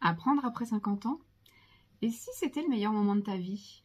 Apprendre après 50 ans? Et si c'était le meilleur moment de ta vie?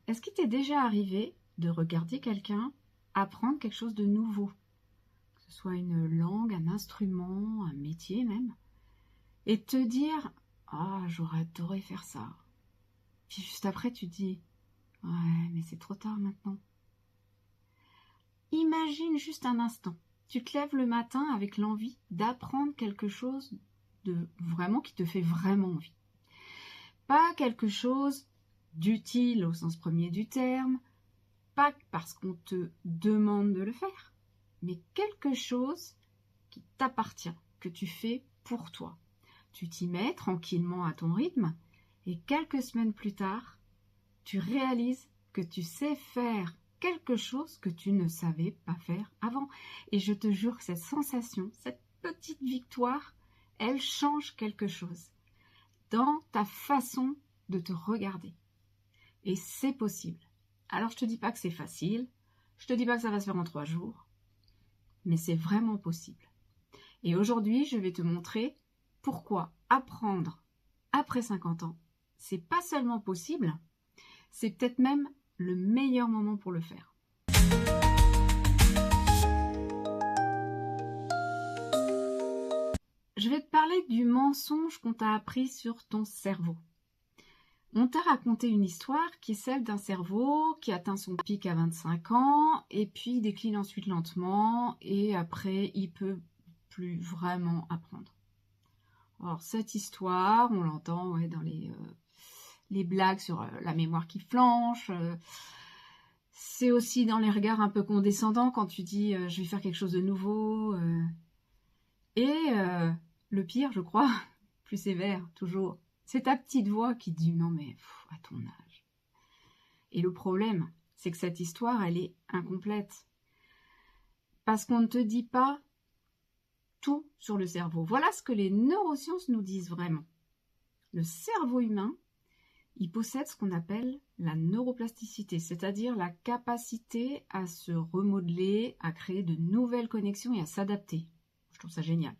Est-ce qu'il t'est déjà arrivé de regarder quelqu'un apprendre quelque chose de nouveau? Que ce soit une langue, un instrument, un métier même. Et te dire, ah, j'aurais adoré faire ça. Puis juste après, tu te dis, ouais, mais c'est trop tard maintenant. Imagine juste un instant. Tu te lèves le matin avec l'envie d'apprendre quelque chose de vraiment qui te fait vraiment envie. Pas quelque chose d'utile au sens premier du terme, pas parce qu'on te demande de le faire, mais quelque chose qui t'appartient, que tu fais pour toi. Tu t'y mets tranquillement à ton rythme et quelques semaines plus tard, tu réalises que tu sais faire quelque chose que tu ne savais pas faire avant. Et je te jure que cette sensation, cette petite victoire, elle change quelque chose dans ta façon de te regarder. Et c'est possible. Alors je te dis pas que c'est facile, je te dis pas que ça va se faire en 3 jours, mais c'est vraiment possible. Et aujourd'hui, je vais te montrer pourquoi apprendre après 50 ans, c'est pas seulement possible, c'est peut-être même le meilleur moment pour le faire. Je vais te parler du mensonge qu'on t'a appris sur ton cerveau. On t'a raconté une histoire qui est celle d'un cerveau qui atteint son pic à 25 ans et puis décline ensuite lentement et après il peut plus vraiment apprendre. Alors cette histoire, on l'entend dans les blagues sur la mémoire qui flanche. C'est aussi dans les regards un peu condescendants quand tu dis je vais faire quelque chose de nouveau. Le pire, je crois, plus sévère toujours, c'est ta petite voix qui dit non mais à ton âge. Et le problème, c'est que cette histoire, elle est incomplète. Parce qu'on ne te dit pas tout sur le cerveau. Voilà ce que les neurosciences nous disent vraiment. Le cerveau humain, il possède ce qu'on appelle la neuroplasticité, c'est-à-dire la capacité à se remodeler, à créer de nouvelles connexions et à s'adapter. Je trouve ça génial.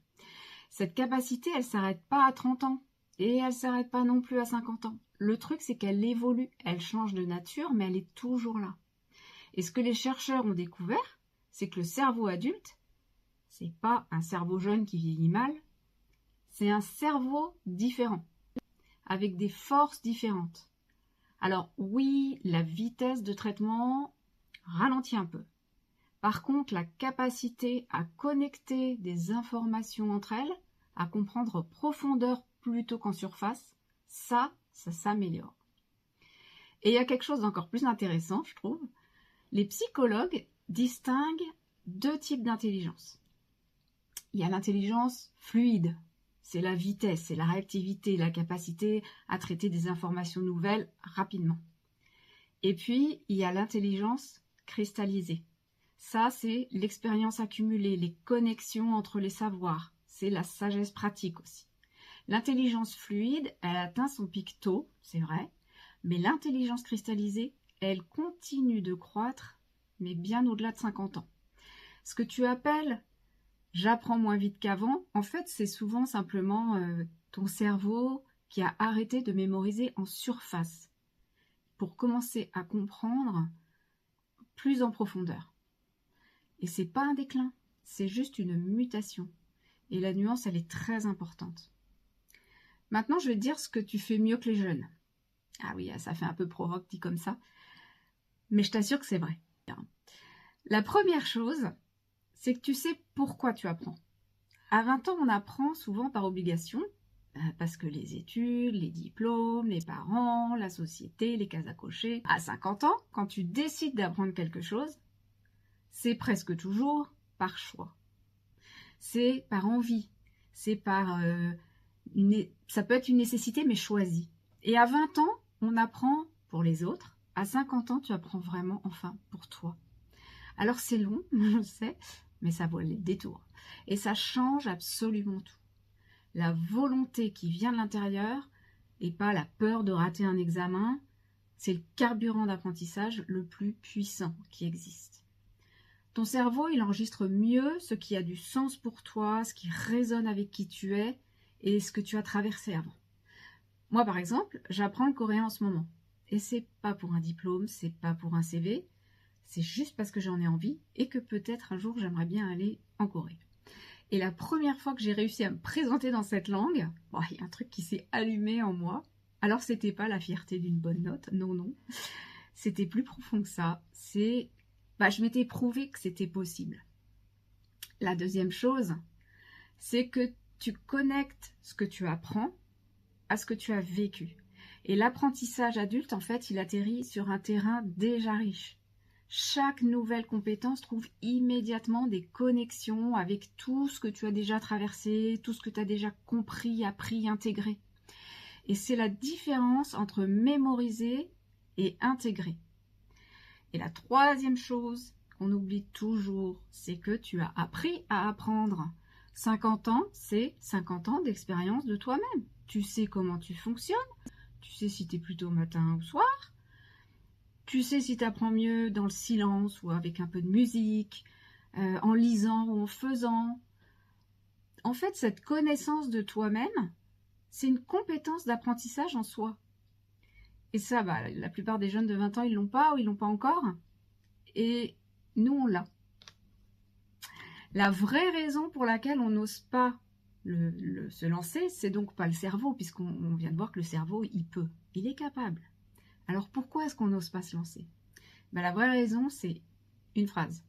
Cette capacité, elle ne s'arrête pas à 30 ans et elle ne s'arrête pas non plus à 50 ans. Le truc, c'est qu'elle évolue, elle change de nature, mais elle est toujours là. Et ce que les chercheurs ont découvert, c'est que le cerveau adulte, c'est pas un cerveau jeune qui vieillit mal, c'est un cerveau différent, avec des forces différentes. Alors oui, la vitesse de traitement ralentit un peu. Par contre, la capacité à connecter des informations entre elles, à comprendre profondeur plutôt qu'en surface, ça s'améliore. Et il y a quelque chose d'encore plus intéressant, je trouve. Les psychologues distinguent 2 types d'intelligence. Il y a l'intelligence fluide, c'est la vitesse, c'est la réactivité, la capacité à traiter des informations nouvelles rapidement. Et puis, il y a l'intelligence cristallisée. Ça, c'est l'expérience accumulée, les connexions entre les savoirs. C'est la sagesse pratique aussi. L'intelligence fluide, elle atteint son pic tôt, c'est vrai, mais l'intelligence cristallisée, elle continue de croître, mais bien au-delà de 50 ans. Ce que tu appelles « j'apprends moins vite qu'avant », en fait, c'est souvent simplement ton cerveau qui a arrêté de mémoriser en surface pour commencer à comprendre plus en profondeur. Et c'est pas un déclin, c'est juste une mutation. Et la nuance, elle est très importante. Maintenant, je vais te dire ce que tu fais mieux que les jeunes. Ah oui, ça fait un peu provoque dit comme ça. Mais je t'assure que c'est vrai. La première chose, c'est que tu sais pourquoi tu apprends. À 20 ans, on apprend souvent par obligation, parce que les études, les diplômes, les parents, la société, les cases à cocher. À 50 ans, quand tu décides d'apprendre quelque chose, c'est presque toujours par choix. C'est par envie. C'est par... ça peut être une nécessité, mais choisie. Et à 20 ans, on apprend pour les autres. À 50 ans, tu apprends vraiment, enfin, pour toi. Alors c'est long, je sais, mais ça vaut le détour. Et ça change absolument tout. La volonté qui vient de l'intérieur et pas la peur de rater un examen, c'est le carburant d'apprentissage le plus puissant qui existe. Ton cerveau, il enregistre mieux ce qui a du sens pour toi, ce qui résonne avec qui tu es et ce que tu as traversé avant. Moi, par exemple, j'apprends le coréen en ce moment. Et c'est pas pour un diplôme, c'est pas pour un CV, c'est juste parce que j'en ai envie et que peut-être un jour j'aimerais bien aller en Corée. Et la première fois que j'ai réussi à me présenter dans cette langue, bon, il y a un truc qui s'est allumé en moi. Alors c'était pas la fierté d'une bonne note, non, non. C'était plus profond que ça. Je m'étais prouvé que c'était possible. La deuxième chose, c'est que tu connectes ce que tu apprends à ce que tu as vécu. Et l'apprentissage adulte, en fait, il atterrit sur un terrain déjà riche. Chaque nouvelle compétence trouve immédiatement des connexions avec tout ce que tu as déjà traversé, tout ce que tu as déjà compris, appris, intégré. Et c'est la différence entre mémoriser et intégrer. Et la troisième chose qu'on oublie toujours, c'est que tu as appris à apprendre. 50 ans, c'est 50 ans d'expérience de toi-même. Tu sais comment tu fonctionnes, tu sais si tu es plutôt matin ou soir, tu sais si tu apprends mieux dans le silence ou avec un peu de musique, en lisant ou en faisant. En fait, cette connaissance de toi-même, c'est une compétence d'apprentissage en soi. Et ça, la plupart des jeunes de 20 ans, ils l'ont pas ou ils l'ont pas encore. Et nous, on l'a. La vraie raison pour laquelle on n'ose pas se lancer, c'est donc pas le cerveau, puisqu'on vient de voir que le cerveau, il est capable. Alors pourquoi est-ce qu'on n'ose pas se lancer? La vraie raison, c'est une phrase.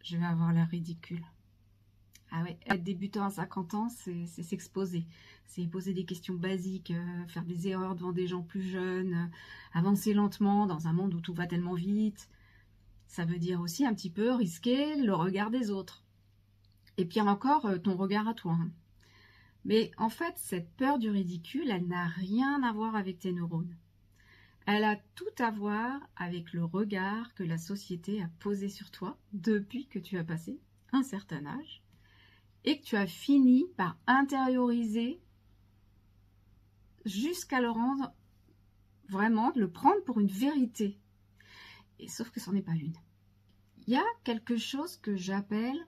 Je vais avoir l'air ridicule. Ah ouais, être débutant à 50 ans, c'est s'exposer. C'est poser des questions basiques, faire des erreurs devant des gens plus jeunes, avancer lentement dans un monde où tout va tellement vite. Ça veut dire aussi un petit peu risquer le regard des autres. Et pire encore, ton regard à toi. Mais en fait, cette peur du ridicule, elle n'a rien à voir avec tes neurones. Elle a tout à voir avec le regard que la société a posé sur toi depuis que tu as passé un certain âge et que tu as fini par intérioriser jusqu'à le rendre vraiment, le prendre pour une vérité. Et sauf que ce n'en est pas une. Il y a quelque chose que j'appelle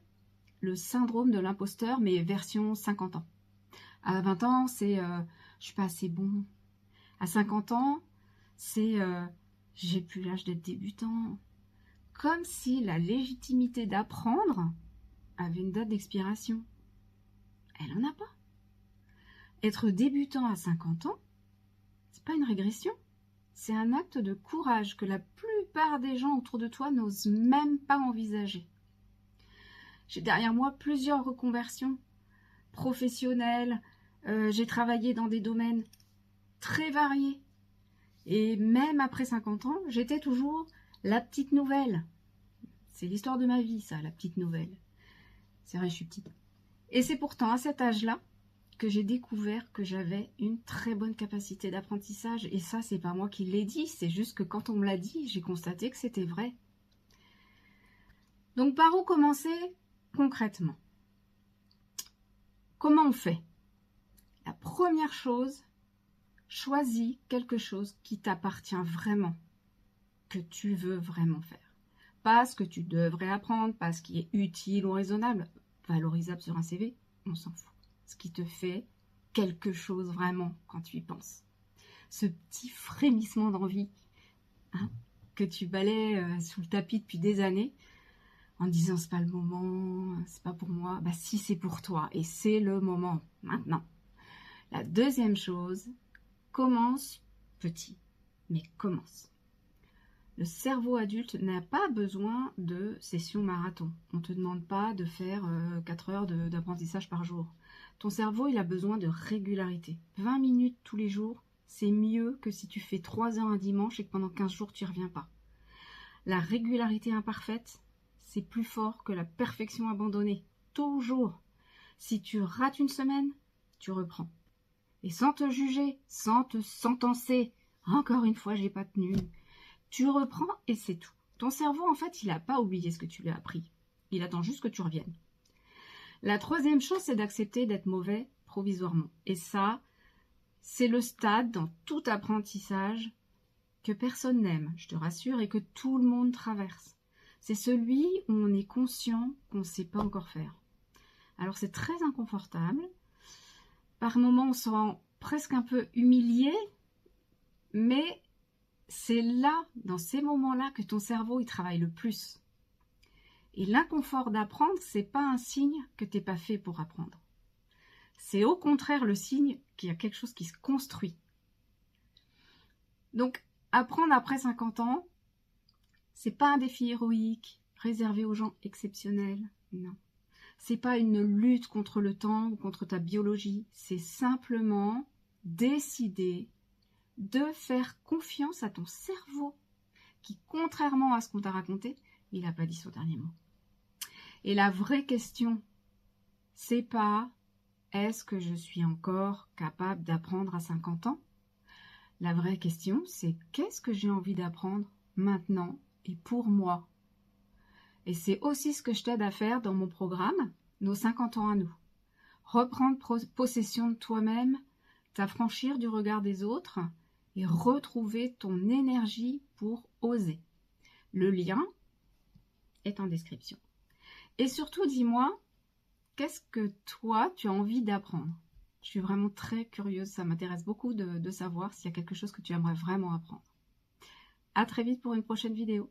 le syndrome de l'imposteur, mais version 50 ans. À 20 ans, c'est je suis pas assez bon. À 50 ans, c'est j'ai plus l'âge d'être débutant. Comme si la légitimité d'apprendre avait une date d'expiration. Elle en a pas. Être débutant à 50 ans, c'est pas une régression. C'est un acte de courage que la plupart des gens autour de toi n'osent même pas envisager. J'ai derrière moi plusieurs reconversions professionnelles. J'ai travaillé dans des domaines très variés. Et même après 50 ans, j'étais toujours la petite nouvelle. C'est l'histoire de ma vie, ça, la petite nouvelle. C'est vrai, je suis petite. Et c'est pourtant à cet âge-là que j'ai découvert que j'avais une très bonne capacité d'apprentissage. Et ça, c'est pas moi qui l'ai dit, c'est juste que quand on me l'a dit, j'ai constaté que c'était vrai. Donc par où commencer concrètement? Comment on fait? La première chose, choisis quelque chose qui t'appartient vraiment, que tu veux vraiment faire. Pas ce que tu devrais apprendre, pas ce qui est utile ou raisonnable, valorisable sur un CV, on s'en fout. Ce qui te fait quelque chose vraiment quand tu y penses. Ce petit frémissement d'envie que tu balais sous le tapis depuis des années en disant c'est pas le moment, c'est pas pour moi. Si, c'est pour toi et c'est le moment maintenant. La deuxième chose, commence petit, mais commence. Le cerveau adulte n'a pas besoin de sessions marathon. On ne te demande pas de faire 4 heures d'apprentissage par jour. Ton cerveau, il a besoin de régularité. 20 minutes tous les jours, c'est mieux que si tu fais 3 heures un dimanche et que pendant 15 jours, tu n'y reviens pas. La régularité imparfaite, c'est plus fort que la perfection abandonnée. Toujours. Si tu rates une semaine, tu reprends. Et sans te juger, sans te sentencer. Encore une fois, j'ai pas tenu. Tu reprends et c'est tout. Ton cerveau, en fait, il n'a pas oublié ce que tu lui as appris. Il attend juste que tu reviennes. La troisième chose, c'est d'accepter d'être mauvais provisoirement. Et ça, c'est le stade dans tout apprentissage que personne n'aime, je te rassure, et que tout le monde traverse. C'est celui où on est conscient qu'on ne sait pas encore faire. Alors c'est très inconfortable. Par moments, on se sent presque un peu humilié, mais c'est là, dans ces moments-là, que ton cerveau il travaille le plus. Et l'inconfort d'apprendre, c'est pas un signe que t'es pas fait pour apprendre. C'est au contraire le signe qu'il y a quelque chose qui se construit. Donc, apprendre après 50 ans, c'est pas un défi héroïque, réservé aux gens exceptionnels, non. C'est pas une lutte contre le temps ou contre ta biologie, c'est simplement décider de faire confiance à ton cerveau, qui, contrairement à ce qu'on t'a raconté, il n'a pas dit son dernier mot. Et la vraie question, c'est pas est-ce que je suis encore capable d'apprendre à 50 ans? La vraie question, c'est qu'est-ce que j'ai envie d'apprendre maintenant et pour moi? Et c'est aussi ce que je t'aide à faire dans mon programme, nos 50 ans à nous. Reprendre possession de toi-même, t'affranchir du regard des autres et retrouver ton énergie pour oser. Le lien est en description. Et surtout, dis-moi, qu'est-ce que toi, tu as envie d'apprendre? Je suis vraiment très curieuse, ça m'intéresse beaucoup de savoir s'il y a quelque chose que tu aimerais vraiment apprendre. À très vite pour une prochaine vidéo.